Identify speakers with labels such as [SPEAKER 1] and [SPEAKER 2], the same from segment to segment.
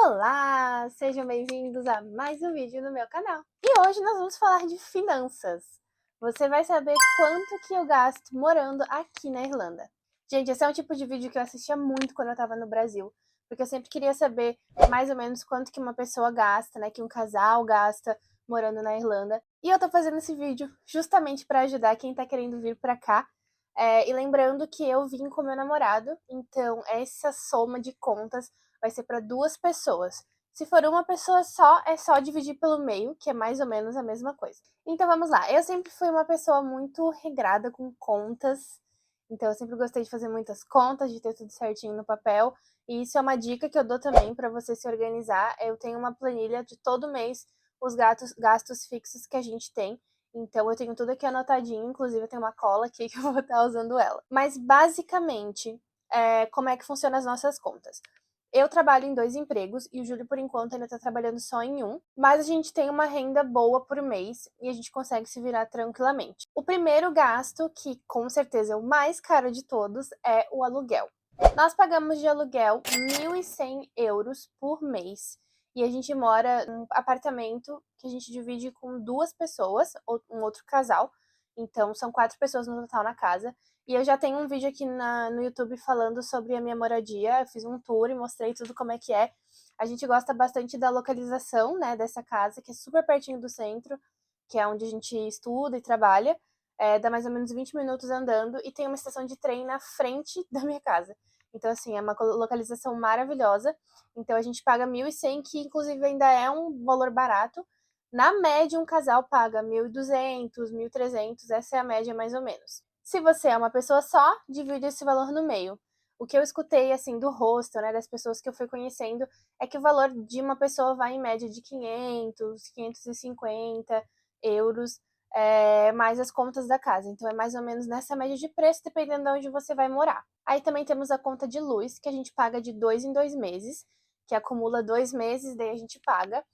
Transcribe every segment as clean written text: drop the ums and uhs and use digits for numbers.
[SPEAKER 1] Olá, sejam bem-vindos a mais um vídeo no meu canal. E hoje nós vamos falar de finanças. Você vai saber quanto que eu gasto morando aqui na Irlanda. Gente, esse é um tipo de vídeo que eu assistia muito quando eu estava no Brasil, porque eu sempre queria saber mais ou menos quanto que uma pessoa gasta, né, que um casal gasta morando na Irlanda. E eu tô fazendo esse vídeo justamente para ajudar quem tá querendo vir para cá. E lembrando que eu vim com meu namorado, então essa soma de contas vai ser para duas pessoas. Se for uma pessoa só, é só dividir pelo meio, que é mais ou menos a mesma coisa. Então vamos lá. Eu sempre fui uma pessoa muito regrada com contas. Então eu sempre gostei de fazer muitas contas, de ter tudo certinho no papel. E isso é uma dica que eu dou também para você se organizar. Eu tenho uma planilha de todo mês os gastos fixos que a gente tem. Então eu tenho tudo aqui anotadinho, inclusive eu tenho uma cola aqui que eu vou estar usando ela. Mas basicamente, como é que funcionam as nossas contas? Eu trabalho em 2 empregos e o Júlio, por enquanto, ainda tá trabalhando só em um, mas a gente tem uma renda boa por mês e a gente consegue se virar tranquilamente. O primeiro gasto, que com certeza é o mais caro de todos, é o aluguel. Nós pagamos de aluguel 1.100 euros por mês e a gente mora num apartamento que a gente divide com 2 pessoas, ou um outro casal, então são 4 pessoas no total na casa. E eu já tenho um vídeo aqui no YouTube falando sobre a minha moradia. Eu fiz um tour e mostrei tudo como é que é. A gente gosta bastante da localização, né, dessa casa, que é super pertinho do centro, que é onde a gente estuda e trabalha. Dá mais ou menos 20 minutos andando e tem uma estação de trem na frente da minha casa. Então, assim, é uma localização maravilhosa. Então, a gente paga 1.100, que inclusive ainda é um valor barato. Na média, um casal paga 1.200, 1.300, essa é a média mais ou menos. Se você é uma pessoa só, divide esse valor no meio. O que eu escutei, assim, do hostel, né, das pessoas que eu fui conhecendo, é que o valor de uma pessoa vai em média de 500, 550 euros, mais as contas da casa. Então, é mais ou menos nessa média de preço, dependendo de onde você vai morar. Aí também temos a conta de luz, que a gente paga de 2 em 2 meses, que acumula 2 meses, daí a gente paga.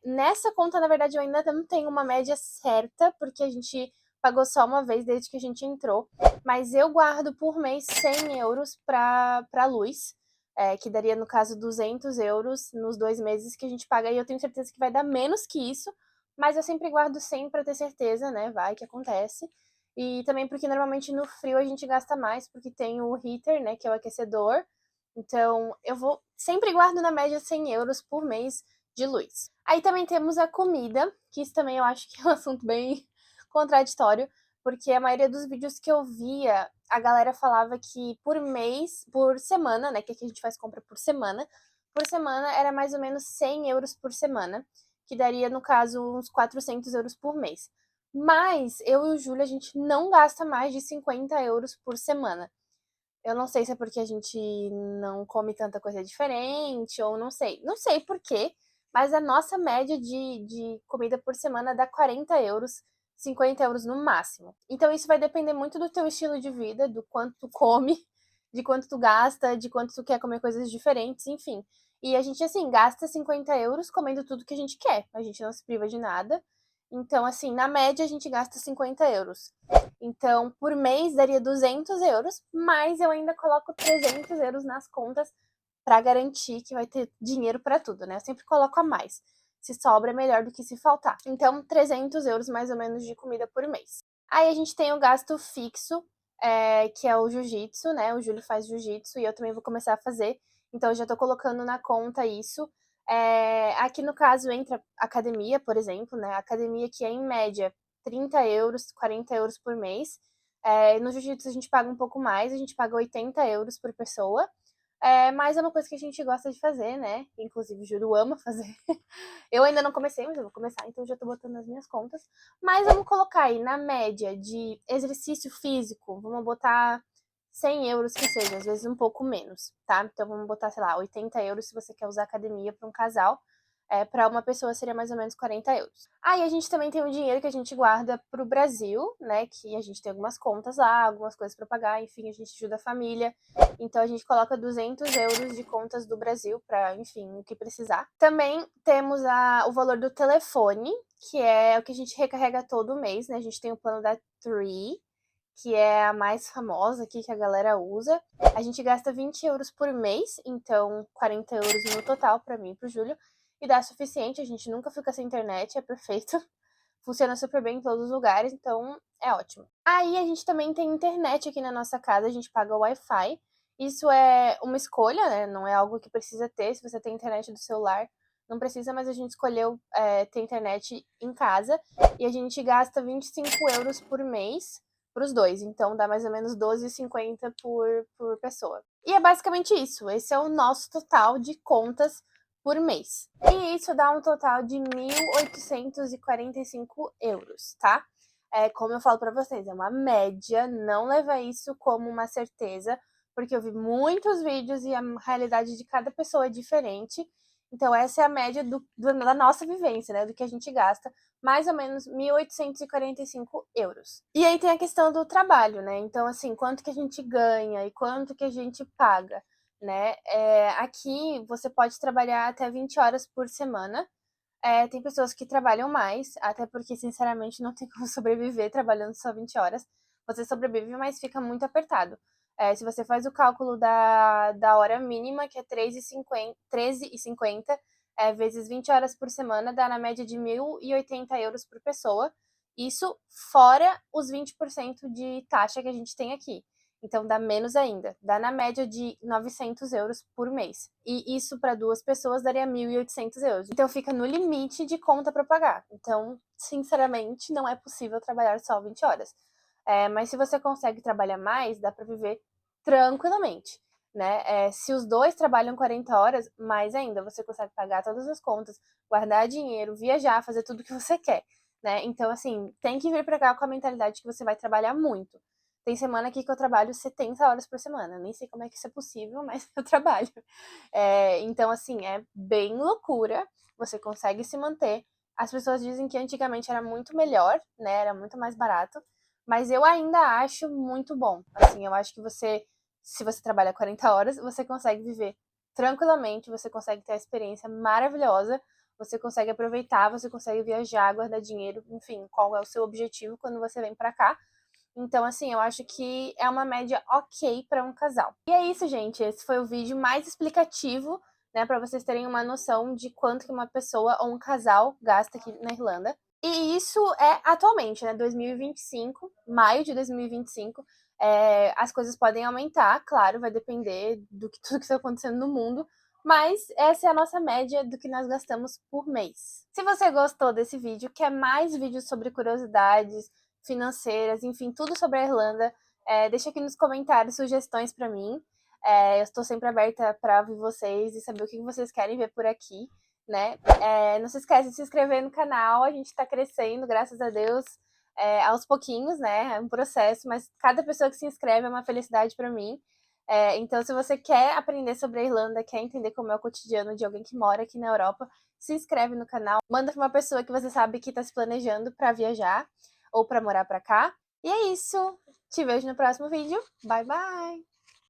[SPEAKER 1] Nessa conta, na verdade, eu ainda não tenho uma média certa, porque a gente pagou só uma vez desde que a gente entrou, mas eu guardo por mês 100 euros para luz, que daria, no caso, 200 euros nos 2 meses que a gente paga, e eu tenho certeza que vai dar menos que isso, mas eu sempre guardo 100 para ter certeza, né, vai que acontece. E também porque normalmente no frio a gente gasta mais, porque tem o heater, né, que é o aquecedor, então eu sempre guardo na média 100 euros por mês de luz. Aí também temos a comida, que isso também eu acho que é um assunto bem contraditório, porque a maioria dos vídeos que eu via, a galera falava que por mês, por semana, né, que aqui a gente faz compra por semana era mais ou menos 100 euros por semana, que daria, no caso, uns 400 euros por mês. Mas eu e o Júlio, a gente não gasta mais de 50 euros por semana. Eu não sei se é porque a gente não come tanta coisa diferente, ou não sei. Não sei por quê, mas a nossa média de comida por semana dá 40 euros, 50 euros no máximo. Então isso vai depender muito do teu estilo de vida, do quanto tu come, de quanto tu gasta, de quanto tu quer comer coisas diferentes, enfim. E a gente, assim, gasta 50 euros comendo tudo que a gente quer. A gente não se priva de nada. Então, assim, na média a gente gasta 50 euros. Então, por mês daria 200 euros, mas eu ainda coloco 300 euros nas contas para garantir que vai ter dinheiro para tudo, né? Eu sempre coloco a mais. Se sobra, é melhor do que se faltar. Então, 300 euros mais ou menos de comida por mês. Aí a gente tem o gasto fixo, que é o jiu-jitsu, né? O Júlio faz jiu-jitsu e eu também vou começar a fazer. Então, eu já tô colocando na conta isso. Aqui no caso entra academia, por exemplo, né? Academia que é em média 30 euros, 40 euros por mês. No jiu-jitsu a gente paga um pouco mais, a gente paga 80 euros por pessoa. Mas é uma coisa que a gente gosta de fazer, né? Inclusive o Júlio ama fazer. Eu ainda não comecei, mas eu vou começar, então já tô botando nas minhas contas. Mas vamos colocar aí, na média de exercício físico, vamos botar 100 euros que seja, às vezes um pouco menos, tá? Então vamos botar, sei lá, 80 euros se você quer usar academia para um casal. Para uma pessoa seria mais ou menos 40 euros. Aí a gente também tem o dinheiro que a gente guarda pro Brasil, né? Que a gente tem algumas contas lá, algumas coisas para pagar, enfim, a gente ajuda a família. Então a gente coloca 200 euros de contas do Brasil para, enfim, o que precisar. Também temos o valor do telefone, que é o que a gente recarrega todo mês, né? A gente tem o plano da Three, que é a mais famosa aqui que a galera usa. A gente gasta 20 euros por mês, então 40 euros no total para mim e pro Júlio. E dá suficiente, a gente nunca fica sem internet, é perfeito. Funciona super bem em todos os lugares, então é ótimo. Aí a gente também tem internet aqui na nossa casa, a gente paga o Wi-Fi. Isso é uma escolha, né? Não é algo que precisa ter. Se você tem internet do celular, não precisa, mas a gente escolheu ter internet em casa. E a gente gasta 25 euros por mês para os dois. Então dá mais ou menos 12,50 por pessoa. E é basicamente isso. Esse é o nosso total de contas por mês. E isso dá um total de 1.845 euros, tá? Como eu falo para vocês, é uma média, não leva isso como uma certeza, porque eu vi muitos vídeos e a realidade de cada pessoa é diferente. Então, essa é a média da nossa vivência, né? Do que a gente gasta, mais ou menos 1.845 euros. E aí tem a questão do trabalho, né? Então, assim, quanto que a gente ganha e quanto que a gente paga, né? Aqui você pode trabalhar até 20 horas por semana. Tem pessoas que trabalham mais, até porque, sinceramente, não tem como sobreviver trabalhando só 20 horas. Você sobrevive, mas fica muito apertado. Se você faz o cálculo da hora mínima, que é 13,50, vezes 20 horas por semana, dá na média de 1.080 euros por pessoa. Isso fora os 20% de taxa que a gente tem aqui. Então dá menos ainda, dá na média de 900 euros por mês. E isso para duas pessoas daria 1.800 euros. Então fica no limite de conta para pagar. Então, sinceramente, não é possível trabalhar só 20 horas. Mas se você consegue trabalhar mais, dá para viver tranquilamente, né? Se os dois trabalham 40 horas, mais ainda, você consegue pagar todas as contas, guardar dinheiro, viajar, fazer tudo que você quer, né? Então, assim, tem que vir para cá com a mentalidade que você vai trabalhar muito. Tem semana aqui que eu trabalho 70 horas por semana. Nem sei como é que isso é possível, mas eu trabalho. Então, assim, é bem loucura. Você consegue se manter. As pessoas dizem que antigamente era muito melhor, né? Era muito mais barato. Mas eu ainda acho muito bom. Assim, eu acho que se você trabalha 40 horas, você consegue viver tranquilamente, você consegue ter a experiência maravilhosa, você consegue aproveitar, você consegue viajar, guardar dinheiro, enfim, qual é o seu objetivo quando você vem pra cá. Então, assim, eu acho que é uma média ok para um casal. E é isso, gente. Esse foi o vídeo mais explicativo, né, para vocês terem uma noção de quanto que uma pessoa ou um casal gasta aqui na Irlanda. E isso é atualmente, né, 2025, maio de 2025. As coisas podem aumentar, claro, vai depender do que tudo que está acontecendo no mundo. Mas essa é a nossa média do que nós gastamos por mês. Se você gostou desse vídeo, quer mais vídeos sobre curiosidades financeiras, enfim, tudo sobre a Irlanda, deixa aqui nos comentários sugestões para mim. Eu estou sempre aberta para ouvir vocês e saber o que vocês querem ver por aqui, né? Não se esquece de se inscrever no canal, a gente está crescendo, graças a Deus, aos pouquinhos, né? É um processo, mas cada pessoa que se inscreve é uma felicidade para mim. Então, se você quer aprender sobre a Irlanda, quer entender como é o cotidiano de alguém que mora aqui na Europa, se inscreve no canal, manda para uma pessoa que você sabe que está se planejando para viajar ou para morar para cá. E é isso. Te vejo no próximo vídeo. Bye, bye!